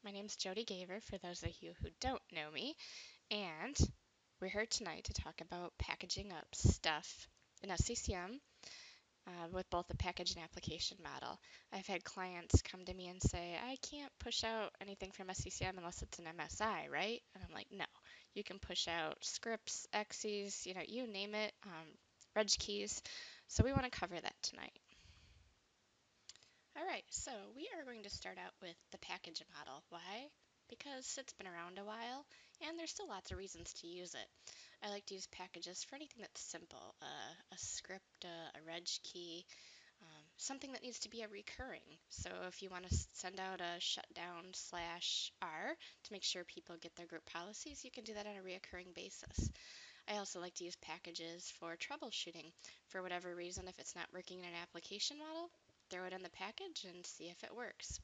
My name's Jody Gaver, for those of you who don't know me, and we're here tonight to talk about packaging up stuff in SCCM with both the package and application model. I've had clients come to me and say, I can't push out anything from SCCM unless it's an MSI, right? And I'm like, no, you can push out scripts, exes, you name it, reg keys. So we want to cover that tonight. All right, so we are going to start out with the package model. Why? Because it's been around a while and there's still lots of reasons to use it. I like to use packages for anything that's simple, a script, a reg key, something that needs to be a recurring. So if you want to send out a shutdown slash R to make sure people get their group policies, you can do that on a reoccurring basis. I also like to use packages for troubleshooting. For whatever reason, if it's not working in an application model, throw it in the package and see if it works.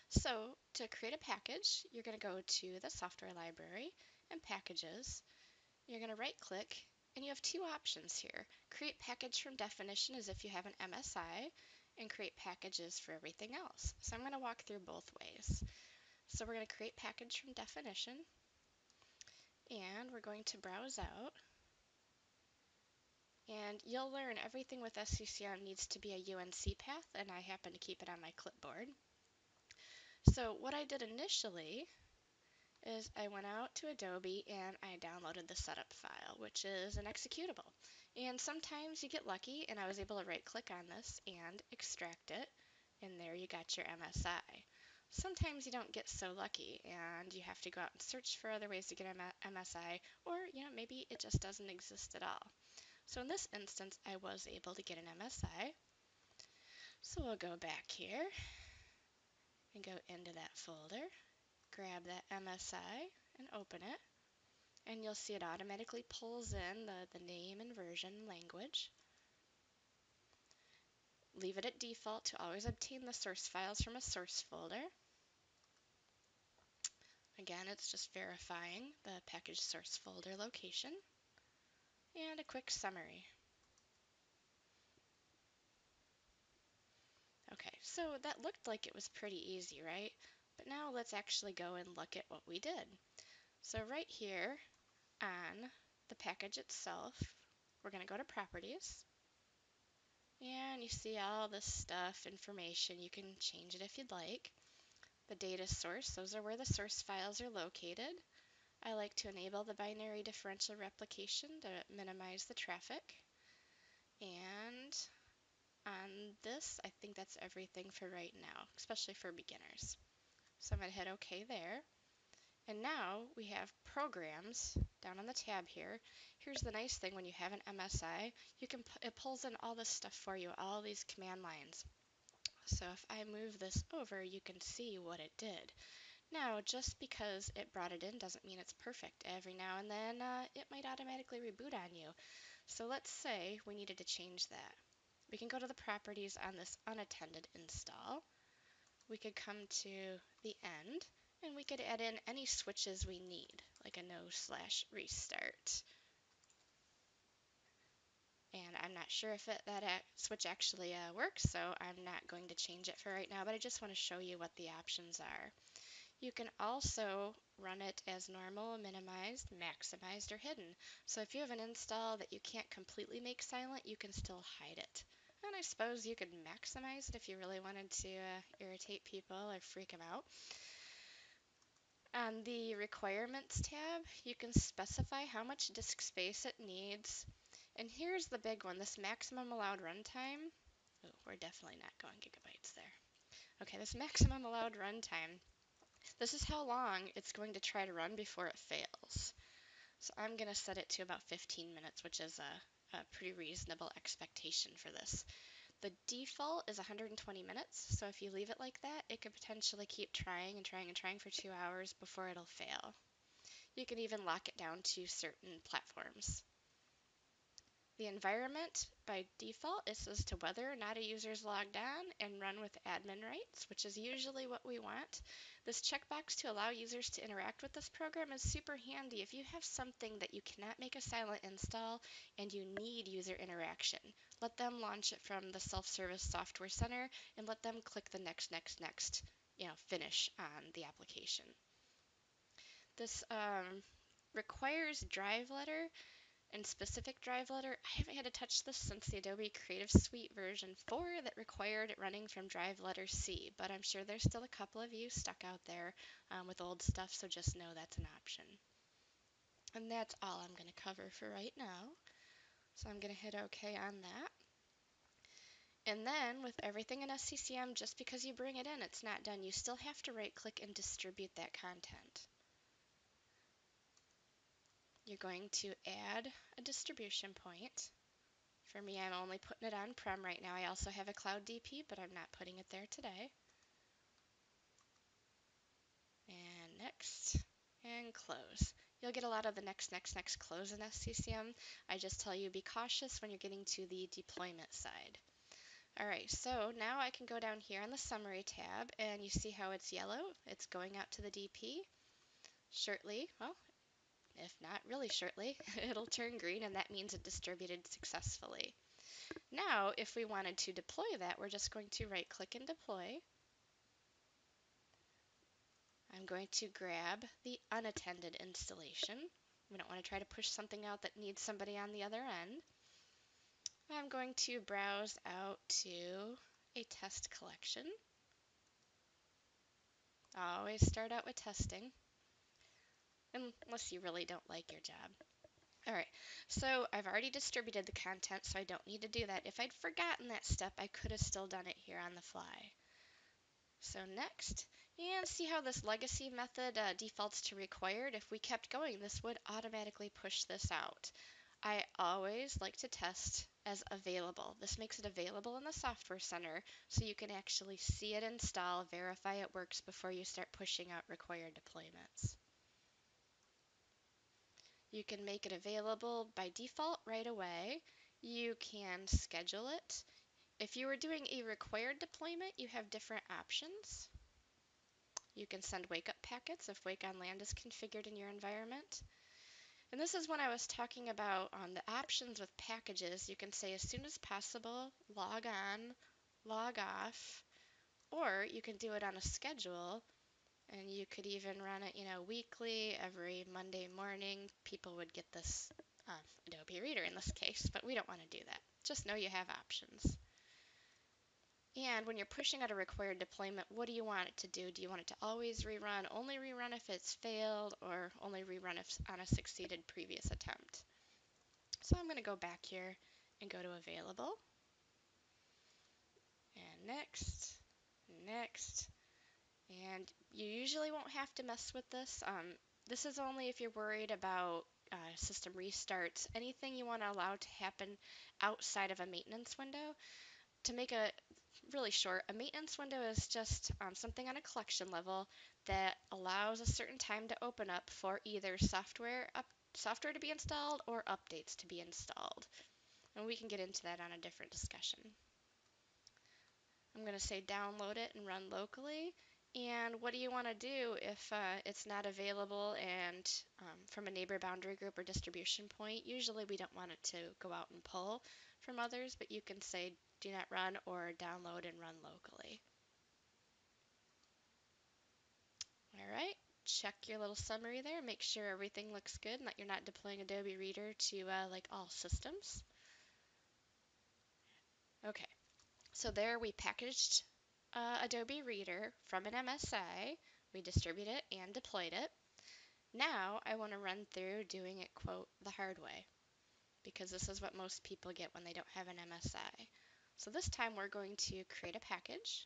So to create a package, you're going to go to the software library and packages. You're going to right click and you have two options here. Create package from definition as if you have an MSI and create packages for everything else. So I'm going to walk through both ways. So we're going to create package from definition and we're going to browse out. And you'll learn everything with SCCM needs to be a UNC path, and I happen to keep it on my clipboard. So what I did initially is I went out to Adobe and I downloaded the setup file, which is an executable. And sometimes you get lucky, and I was able to right click on this and extract it, and there you got your MSI. Sometimes you don't get so lucky and you have to go out and search for other ways to get an MSI, or maybe it just doesn't exist at all. So in this instance, I was able to get an MSI. So we'll go back here and go into that folder, grab that MSI and open it. And you'll see it automatically pulls in the name and version language. Leave it at default to always obtain the source files from a source folder. Again, it's just verifying the package source folder location. And a quick summary. Okay, so that looked like it was pretty easy, right? But now let's actually go and look at what we did. So right here on the package itself, we're going to go to Properties. And you see all this stuff, information. You can change it if you'd like. The data source, those are where the source files are located. I like to enable the binary differential replication to minimize the traffic. And on this, I think that's everything for right now, especially for beginners. So I'm going to hit OK there. And now we have programs down on the tab here. Here's the nice thing: when you have an MSI, it pulls in all this stuff for you, all these command lines. So if I move this over, you can see what it did. Now, just because it brought it in doesn't mean it's perfect. Every now and then, it might automatically reboot on you. So let's say we needed to change that. We can go to the properties on this unattended install. We could come to the end, and we could add in any switches we need, like a no/restart. And I'm not sure if that switch actually works, so I'm not going to change it for right now, but I just want to show you what the options are. You can also run it as normal, minimized, maximized, or hidden. So if you have an install that you can't completely make silent, you can still hide it. And I suppose you could maximize it if you really wanted to irritate people or freak them out. On the Requirements tab, you can specify how much disk space it needs. And here's the big one, this maximum allowed runtime. Oh, we're definitely not going gigabytes there. Okay, this maximum allowed runtime. This is how long it's going to try to run before it fails. So I'm going to set it to about 15 minutes, which is a pretty reasonable expectation for this. The default is 120 minutes, so if you leave it like that, it could potentially keep trying and trying and trying for 2 hours before it'll fail. You can even lock it down to certain platforms. The environment, by default, is as to whether or not a user is logged on and run with admin rights, which is usually what we want. This checkbox to allow users to interact with this program is super handy if you have something that you cannot make a silent install and you need user interaction. Let them launch it from the self-service software center and let them click the next finish on the application. This requires drive letter and specific drive letter. I haven't had to touch this since the Adobe Creative Suite version 4 that required it running from drive letter C, but I'm sure there's still a couple of you stuck out there with old stuff, so just know that's an option. And that's all I'm going to cover for right now. So I'm going to hit OK on that. And then with everything in SCCM, just because you bring it in, it's not done. You still have to right-click and distribute that content. You're going to add a distribution point. For me, I'm only putting it on-prem right now. I also have a Cloud DP, but I'm not putting it there today. And next, and close. You'll get a lot of the next, close in SCCM. I just tell you be cautious when you're getting to the deployment side. All right, so now I can go down here on the Summary tab, and you see how it's yellow? It's going out to the DP. Shortly, well, if not really shortly, it'll turn green, and that means it distributed successfully. Now, if we wanted to deploy that, we're just going to right-click and deploy. I'm going to grab the unattended installation. We don't want to try to push something out that needs somebody on the other end. I'm going to browse out to a test collection. Always start out with testing, unless you really don't like your job. All right, so I've already distributed the content, so I don't need to do that. If I'd forgotten that step, I could have still done it here on the fly. So next, and see how this legacy method defaults to required? If we kept going, this would automatically push this out. I always like to test as available. This makes it available in the Software Center so you can actually see it install, verify it works before you start pushing out required deployments. You can make it available by default right away. You can schedule it. If you were doing a required deployment, you have different options. You can send wake-up packets if Wake on Land is configured in your environment. And this is when I was talking about on the options with packages. You can say as soon as possible, log on, log off, or you can do it on a schedule, and you could even run it, weekly, every Monday morning. People would get this Adobe Reader in this case, but we don't want to do that. Just know you have options. And when you're pushing out a required deployment, what do you want it to do? Do you want it to always rerun, only rerun if it's failed, or only rerun if on a succeeded previous attempt? So I'm going to go back here and go to available. And next, next. And you usually won't have to mess with this. This is only if you're worried about system restarts, anything you want to allow to happen outside of a maintenance window. To make it really short, a maintenance window is just something on a collection level that allows a certain time to open up for either software to be installed or updates to be installed. And we can get into that on a different discussion. I'm going to say download it and run locally. And what do you want to do if it's not available and from a neighbor boundary group or distribution point? Usually we don't want it to go out and pull from others, but you can say do not run or download and run locally. All right, check your little summary there. Make sure everything looks good and that you're not deploying Adobe Reader to like all systems. Okay, so there we packaged Adobe Reader from an MSI. We distributed it and deployed it. Now I want to run through doing it, quote, the hard way, because this is what most people get when they don't have an MSI. So this time we're going to create a package.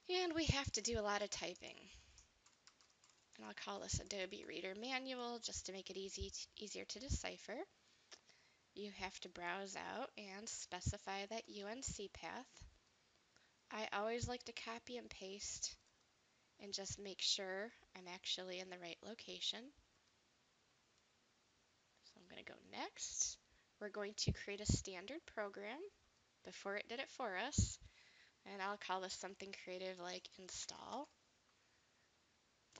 And we have to do a lot of typing. And I'll call this Adobe Reader Manual just to make it easier to decipher. You have to browse out and specify that UNC path. I always like to copy and paste and just make sure I'm actually in the right location. So I'm going to go next. We're going to create a standard program before it did it for us. And I'll call this something creative like install.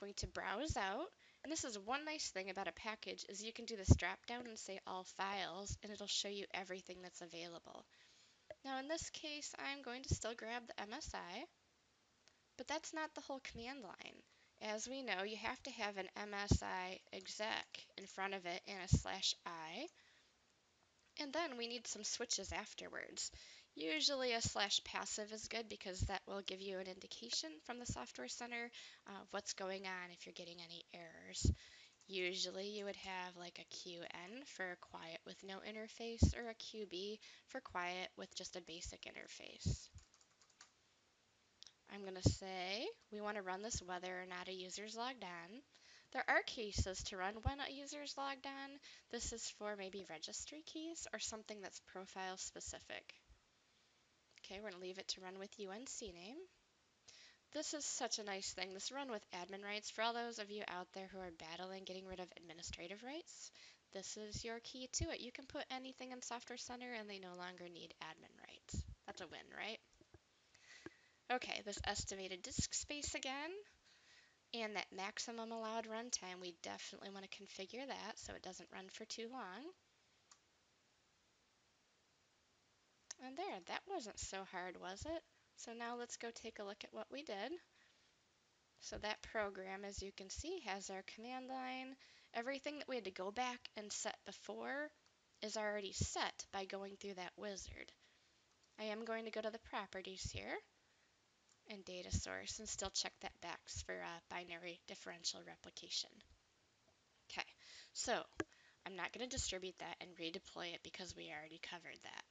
I'm going to browse out. And this is one nice thing about a package is you can do this drop down and say all files and it'll show you everything that's available. Now in this case, I'm going to still grab the MSI. But that's not the whole command line. As we know, you have to have an MSI exec in front of it and a /I. And then we need some switches afterwards. Usually a /passive is good because that will give you an indication from the Software Center of what's going on if you're getting any errors. Usually you would have like a QN for quiet with no interface or a QB for quiet with just a basic interface. I'm going to say we want to run this whether or not a user's logged on. There are cases to run when a user's logged on. This is for maybe registry keys or something that's profile specific. Okay, we're going to leave it to run with UNC name. This is such a nice thing. This run with admin rights. For all those of you out there who are battling getting rid of administrative rights, this is your key to it. You can put anything in Software Center and they no longer need admin rights. That's a win, right? Okay, this estimated disk space again, and that maximum allowed runtime, we definitely want to configure that so it doesn't run for too long. And there, that wasn't so hard, was it? So now let's go take a look at what we did. So that program, as you can see, has our command line. Everything that we had to go back and set before is already set by going through that wizard. I am going to go to the properties here and data source and still check that box for binary differential replication. Okay, so I'm not going to distribute that and redeploy it because we already covered that.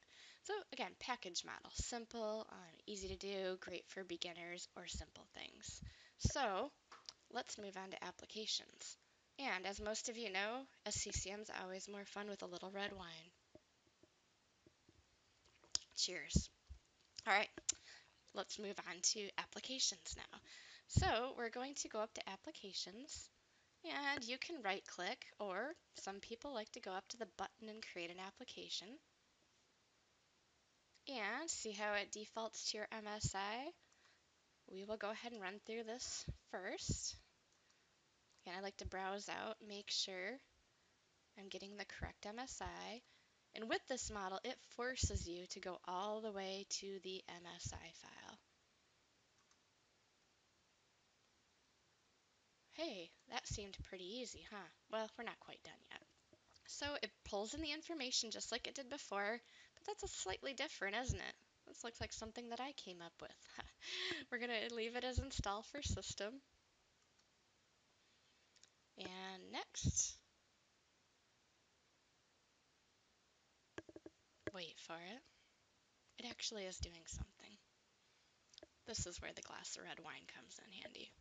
So again, package model, simple, easy to do, great for beginners or simple things. So let's move on to applications. And as most of you know, SCCM is always more fun with a little red wine. Cheers. All right, let's move on to applications now. So we're going to go up to applications, and you can right click, or some people like to go up to the button and create an application. And see how it defaults to your MSI? We will go ahead and run through this first. Again, I like to browse out, make sure I'm getting the correct MSI. And with this model, it forces you to go all the way to the MSI file. Hey, that seemed pretty easy, huh? Well, we're not quite done yet. So it pulls in the information just like it did before, but that's a slightly different, isn't it? This looks like something that I came up with. We're going to leave it as install for system. And next. Wait for it. It actually is doing something. This is where the glass of red wine comes in handy.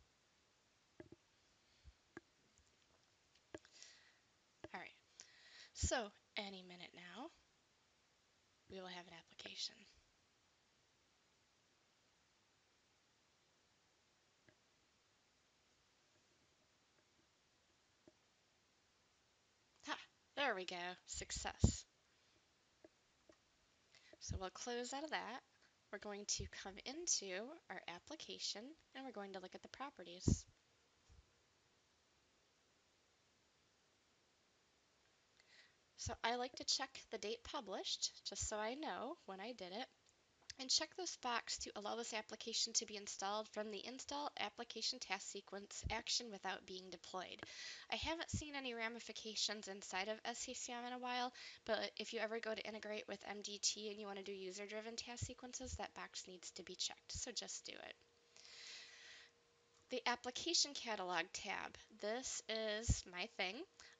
All right, so any minute now, we will have an application. Ha, there we go, success. So we'll close out of that. We're going to come into our application and we're going to look at the properties. So I like to check the date published just so I know when I did it. And check this box to allow this application to be installed from the install application task sequence action without being deployed. I haven't seen any ramifications inside of SCCM in a while, but if you ever go to integrate with MDT and you want to do user-driven task sequences, that box needs to be checked, so just do it. The application catalog tab. This is my thing.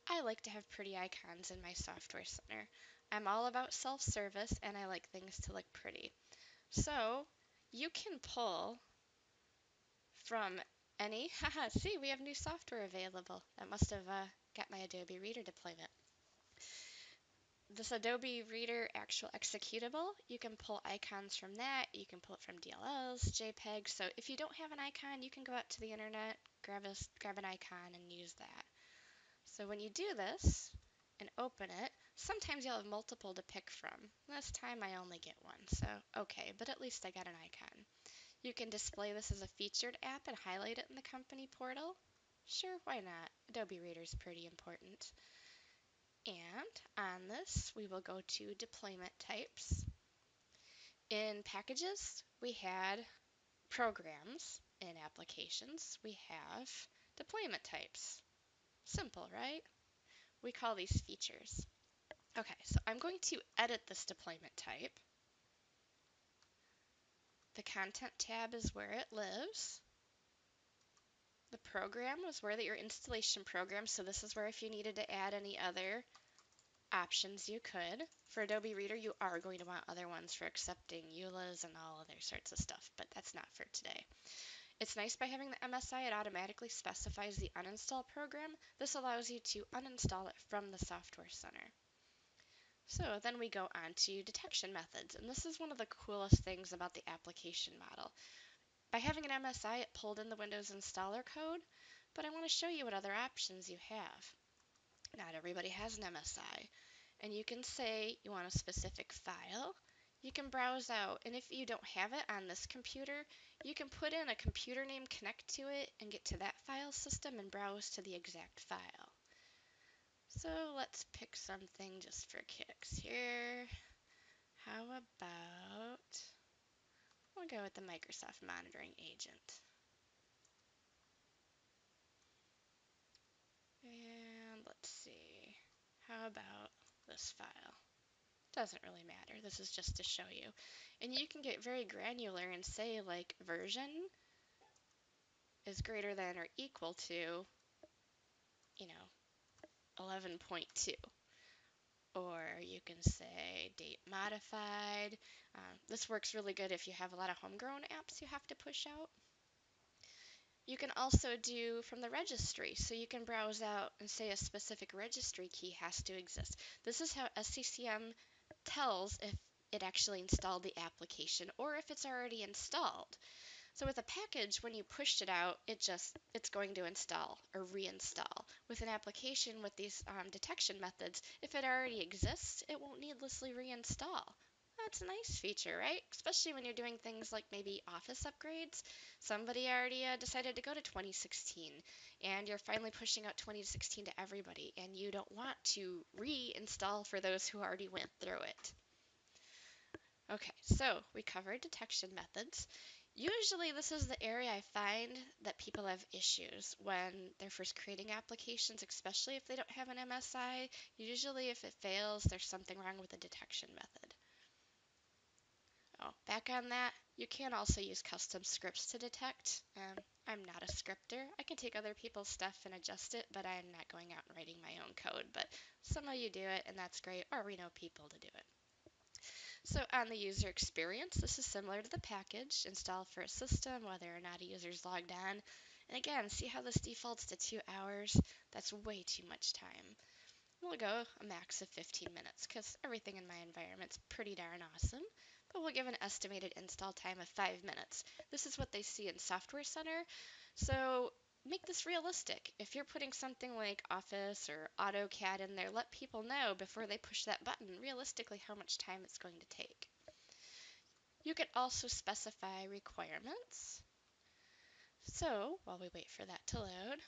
I like to have pretty icons in my software center. I'm all about self-service and I like things to look pretty. So you can pull from any, haha, see, we have new software available. That must have got my Adobe Reader deployment. This Adobe Reader actual executable, you can pull icons from that. You can pull it from DLLs, JPEGs. So if you don't have an icon, you can go out to the internet, grab an icon and use that. So when you do this and open it, sometimes you'll have multiple to pick from. This time I only get one, so okay, but at least I got an icon. You can display this as a featured app and highlight it in the company portal. Sure, why not? Adobe Reader is pretty important. And on this, we will go to deployment types. In packages, we had programs, in applications, we have deployment types. Simple, right? We call these features. Okay, so I'm going to edit this deployment type. The content tab is where it lives. The program is where your installation program, so this is where if you needed to add any other options you could. For Adobe Reader, you are going to want other ones for accepting EULAs and all other sorts of stuff, but that's not for today. It's nice by having the MSI, it automatically specifies the uninstall program. This allows you to uninstall it from the Software Center. So then we go on to detection methods, and this is one of the coolest things about the application model. By having an MSI, it pulled in the Windows installer code, but I want to show you what other options you have. Not everybody has an MSI, and you can say you want a specific file. You can browse out, and if you don't have it on this computer, you can put in a computer name, connect to it, and get to that file system and browse to the exact file. So let's pick something just for kicks here. How about, we'll go with the Microsoft Monitoring Agent. And let's see, how about this file? Doesn't really matter, this is just to show you. And you can get very granular and say like version is greater than or equal to, 11.2. Or you can say date modified. This works really good if you have a lot of homegrown apps you have to push out. You can also do from the registry, so you can browse out and say a specific registry key has to exist. This is how SCCM tells if it actually installed the application or if it's already installed. So with a package, when you pushed it out, it's going to install or reinstall. With an application with these detection methods, if it already exists, it won't needlessly reinstall. That's a nice feature, right? Especially when you're doing things like maybe Office upgrades. Somebody already decided to go to 2016, and you're finally pushing out 2016 to everybody, and you don't want to reinstall for those who already went through it. Okay, so we covered detection methods. Usually this is the area I find that people have issues when they're first creating applications, especially if they don't have an MSI. Usually if it fails, there's something wrong with the detection method. Oh, back on that, you can also use custom scripts to detect. I'm not a scripter. I can take other people's stuff and adjust it, but I'm not going out and writing my own code. But some of you do it, and that's great, or we know people to do it. So on the user experience, this is similar to the package, installed for a system, whether or not a user is logged on. And again, see how this defaults to 2 hours? That's way too much time. We'll go a max of 15 minutes because everything in my environment's pretty darn awesome. But we'll give an estimated install time of 5 minutes. This is what they see in Software Center. So make this realistic. If you're putting something like Office or AutoCAD in there, let people know before they push that button realistically how much time it's going to take. You can also specify requirements. So while we wait for that to load,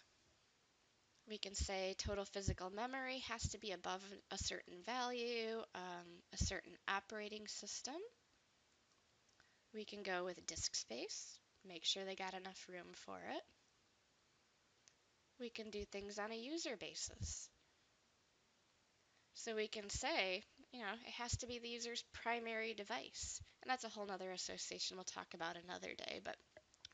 we can say total physical memory has to be above a certain value, a certain operating system. We can go with disk space, make sure they got enough room for it. We can do things on a user basis. So we can say, it has to be the user's primary device. And that's a whole nother association we'll talk about another day, but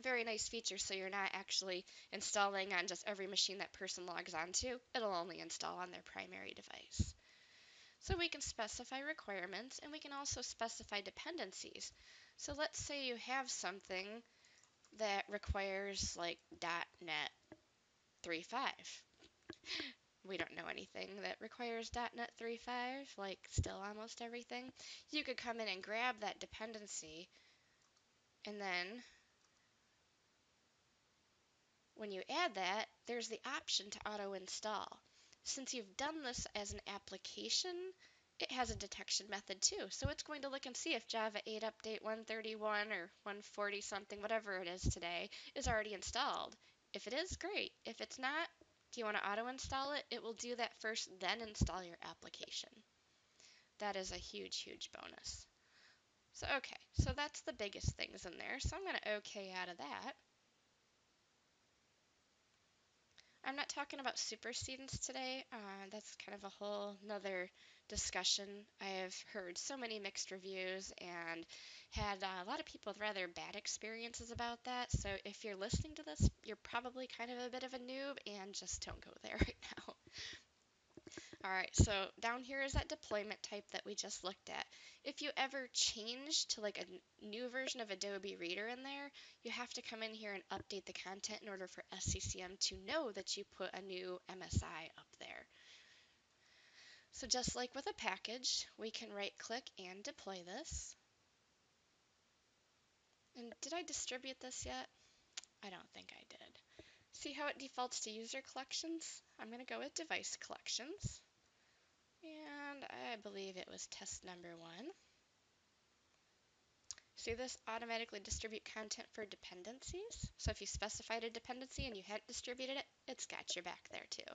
very nice feature, so you're not actually installing on just every machine that person logs onto. It'll only install on their primary device. So we can specify requirements, and we can also specify dependencies. So let's say you have something that requires like .NET 3.5. We don't know anything that requires .NET 3.5, like still almost everything. You could come in and grab that dependency, and then when you add that, there's the option to auto install. Since you've done this as an application, it has a detection method too. So it's going to look and see if Java 8 update 131 or 140 something, whatever it is today, is already installed. If it is, great. If it's not, do you want to auto install it? It will do that first, then install your application. That is a huge, huge bonus. So okay, so that's the biggest things in there. So I'm going to OK out of that. I'm not talking about supersedence today. That's kind of a whole nother discussion. I've heard so many mixed reviews and had a lot of people with rather bad experiences about that. So if you're listening to this, you're probably kind of a bit of a noob and just don't go there right now. All right, so down here is that deployment type that we just looked at. If you ever change to like a new version of Adobe Reader in there, you have to come in here and update the content in order for SCCM to know that you put a new MSI up there. So just like with a package, we can right click and deploy this. And did I distribute this yet? I don't think I did. See how it defaults to user collections? I'm going to go with device collections. And I believe it was test number 1. See this automatically distribute content for dependencies? So if you specified a dependency and you hadn't distributed it, it's got your back there too.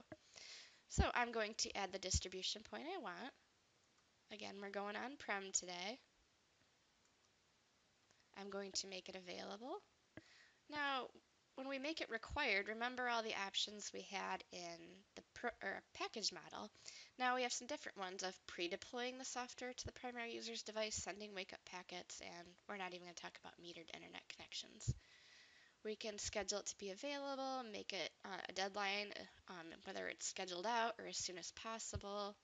So I'm going to add the distribution point I want. Again, we're going on-prem today. I'm going to make it available. Now, when we make it required, remember all the options we had in the package model. Now we have some different ones of pre-deploying the software to the primary user's device, sending wake-up packets, and we're not even going to talk about metered internet connections. We can schedule it to be available, make it a deadline, whether it's scheduled out or as soon as possible.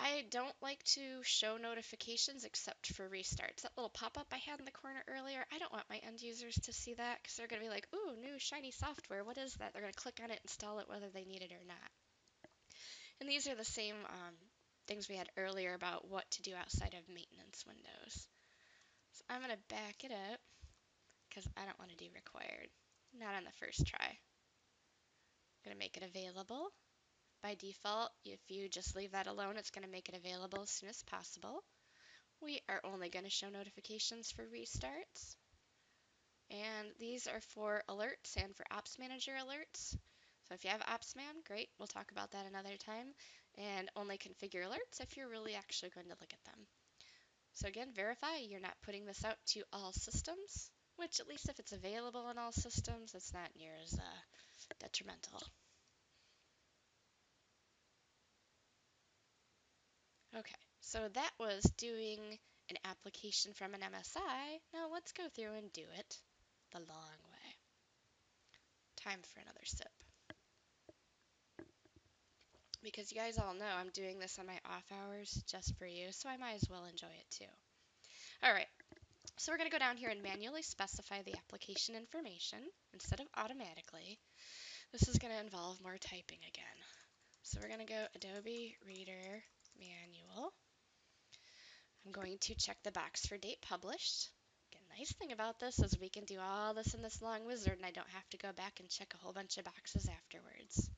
I don't like to show notifications except for restarts. That little pop-up I had in the corner earlier, I don't want my end users to see that because they're going to be like, ooh, new shiny software, what is that? They're going to click on it, install it, whether they need it or not. And these are the same things we had earlier about what to do outside of maintenance windows. So I'm going to back it up because I don't want to do required. Not on the first try. I'm going to make it available. By default, if you just leave that alone, it's going to make it available as soon as possible. We are only going to show notifications for restarts. And these are for alerts and for Ops Manager alerts. So if you have OpsMan, great, we'll talk about that another time. And only configure alerts if you're really actually going to look at them. So again, verify you're not putting this out to all systems, which at least if it's available on all systems, it's not near as detrimental. Okay, so that was doing an application from an MSI. Now let's go through and do it the long way. Time for another sip. Because you guys all know I'm doing this on my off hours just for you, so I might as well enjoy it too. All right, so we're going to go down here and manually specify the application information instead of automatically. This is going to involve more typing again. So we're going to go Adobe Reader Manual. I'm going to check the box for date published. Again, nice thing about this is we can do all this in this long wizard and I don't have to go back and check a whole bunch of boxes afterwards.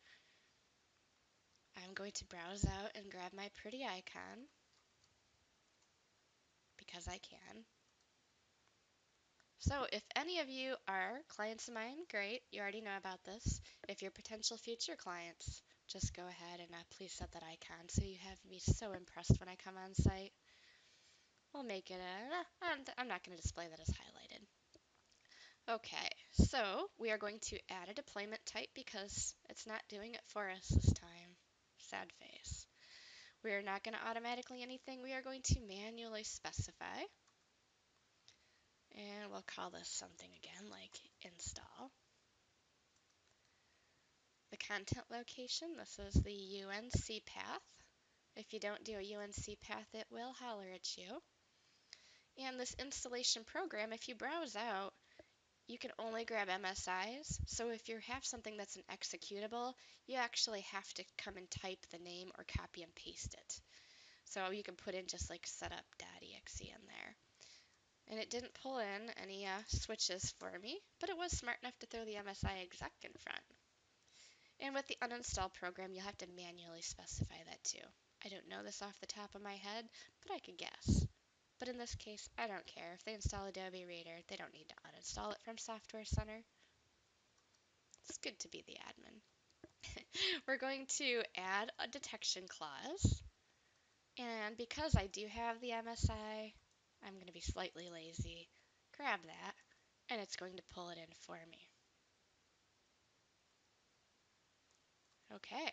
I'm going to browse out and grab my pretty icon because I can. So if any of you are clients of mine, great, you already know about this. If you're potential future clients, just go ahead and please set that icon so you have me so impressed when I come on site. We'll make it I'm not going to display that as highlighted. Okay, so we are going to add a deployment type because it's not doing it for us this time. Sad face. We are not going to automatically anything. We are going to manually specify. And we'll call this something again like install. The content location, this is the UNC path. If you don't do a UNC path, it will holler at you. And this installation program, if you browse out, you can only grab MSIs. So if you have something that's an executable, you actually have to come and type the name or copy and paste it. So you can put in just like setup.exe in there. And it didn't pull in any switches for me, but it was smart enough to throw the MSI exec in front. And with the uninstall program, you'll have to manually specify that too. I don't know this off the top of my head, but I could guess. But in this case, I don't care. If they install Adobe Reader, they don't need to uninstall it from Software Center. It's good to be the admin. We're going to add a detection clause. And because I do have the MSI, I'm going to be slightly lazy. Grab that, and it's going to pull it in for me. Okay,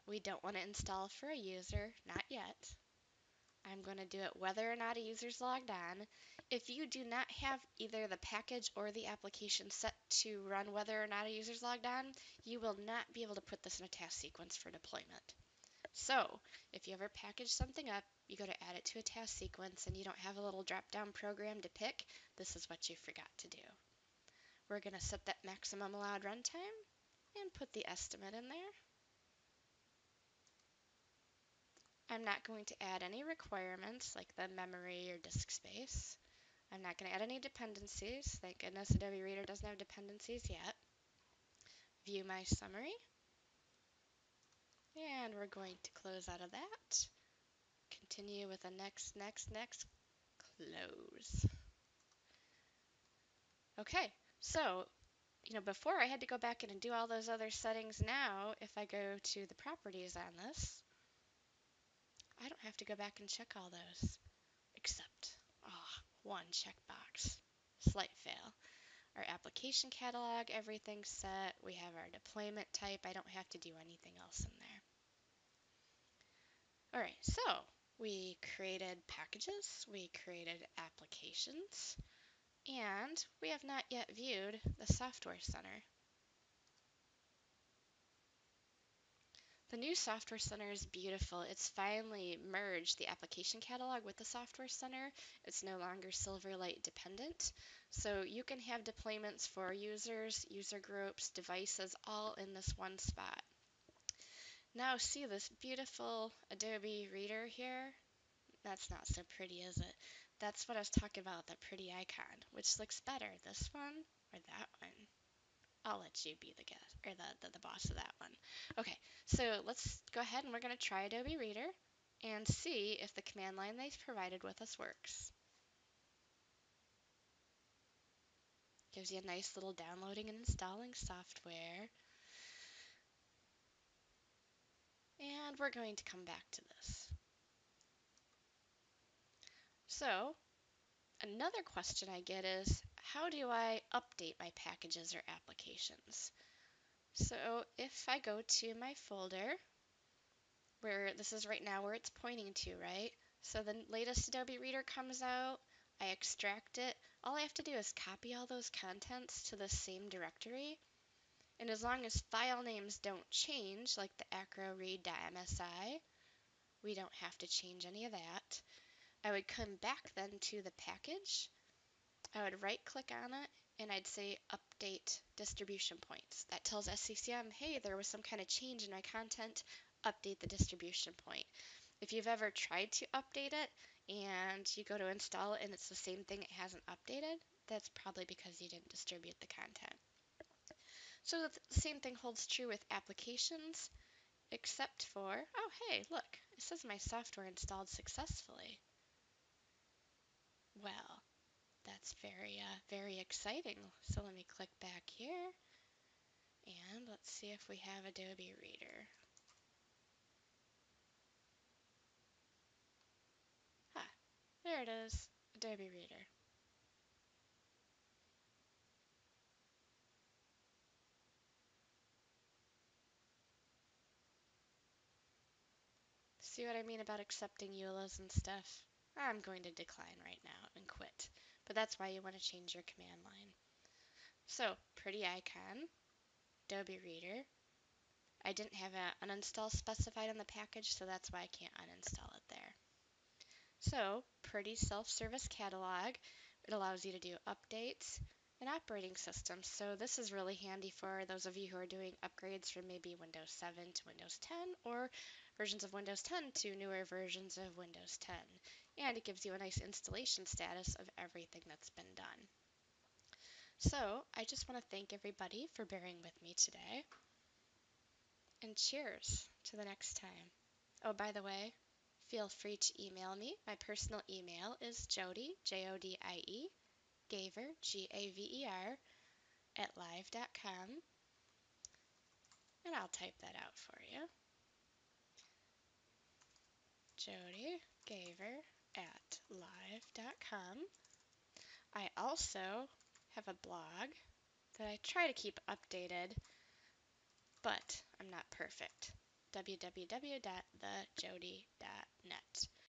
we don't want to install for a user, not yet. I'm going to do it whether or not a user's logged on. If you do not have either the package or the application set to run whether or not a user's logged on, you will not be able to put this in a task sequence for deployment. So if you ever package something up, you go to add it to a task sequence and you don't have a little drop-down program to pick, this is what you forgot to do. We're going to set that maximum allowed runtime and put the estimate in there. I'm not going to add any requirements like the memory or disk space. I'm not going to add any dependencies. Thank goodness Adobe Reader doesn't have dependencies yet. View my summary. And we're going to close out of that. Continue with a next, close. Okay, so, before I had to go back in and do all those other settings. Now, if I go to the properties on this, I don't have to go back and check all those, except, one checkbox. Slight fail. Our application catalog, everything's set. We have our deployment type. I don't have to do anything else in there. All right, so we created packages, we created applications, and we have not yet viewed the Software Center. The new Software Center is beautiful. It's finally merged the application catalog with the Software Center. It's no longer Silverlight dependent. So you can have deployments for users, user groups, devices, all in this one spot. Now see this beautiful Adobe Reader here? That's not so pretty, is it? That's what I was talking about, that pretty icon. Which looks better, this one or that one? I'll let you be the guest or the boss of that one. Okay, so let's go ahead and we're going to try Adobe Reader and see if the command line they've provided with us works. Gives you a nice little downloading and installing software. And we're going to come back to this. So another question I get is, how do I update my packages or applications? So if I go to my folder, where this is right now where it's pointing to, right? So the latest Adobe Reader comes out, I extract it. All I have to do is copy all those contents to the same directory. And as long as file names don't change, like the acroread.msi, we don't have to change any of that. I would come back then to the package. I would right click on it and I'd say update distribution points. That tells SCCM, hey, there was some kind of change in my content, update the distribution point. If you've ever tried to update it and you go to install it and it's the same thing, it hasn't updated, that's probably because you didn't distribute the content. So the same thing holds true with applications, except for, oh hey, look, it says my software installed successfully. Well, that's very exciting. So let me click back here and let's see if we have Adobe Reader. Ah, there it is, Adobe Reader. See what I mean about accepting EULAs and stuff? I'm going to decline right now and quit. But that's why you want to change your command line. So, pretty icon, Adobe Reader. I didn't have an uninstall specified on the package, so that's why I can't uninstall it there. So, pretty self-service catalog. It allows you to do updates and operating systems. So this is really handy for those of you who are doing upgrades from maybe Windows 7 to Windows 10 or versions of Windows 10 to newer versions of Windows 10. And it gives you a nice installation status of everything that's been done. So I just want to thank everybody for bearing with me today. And cheers to the next time. Oh, by the way, feel free to email me. My personal email is Jodie, Jodie, Gaver, Gaver, at live.com. And I'll type that out for you. Jodie Gaver at live.com. I also have a blog that I try to keep updated but I'm not perfect. www.thejody.net.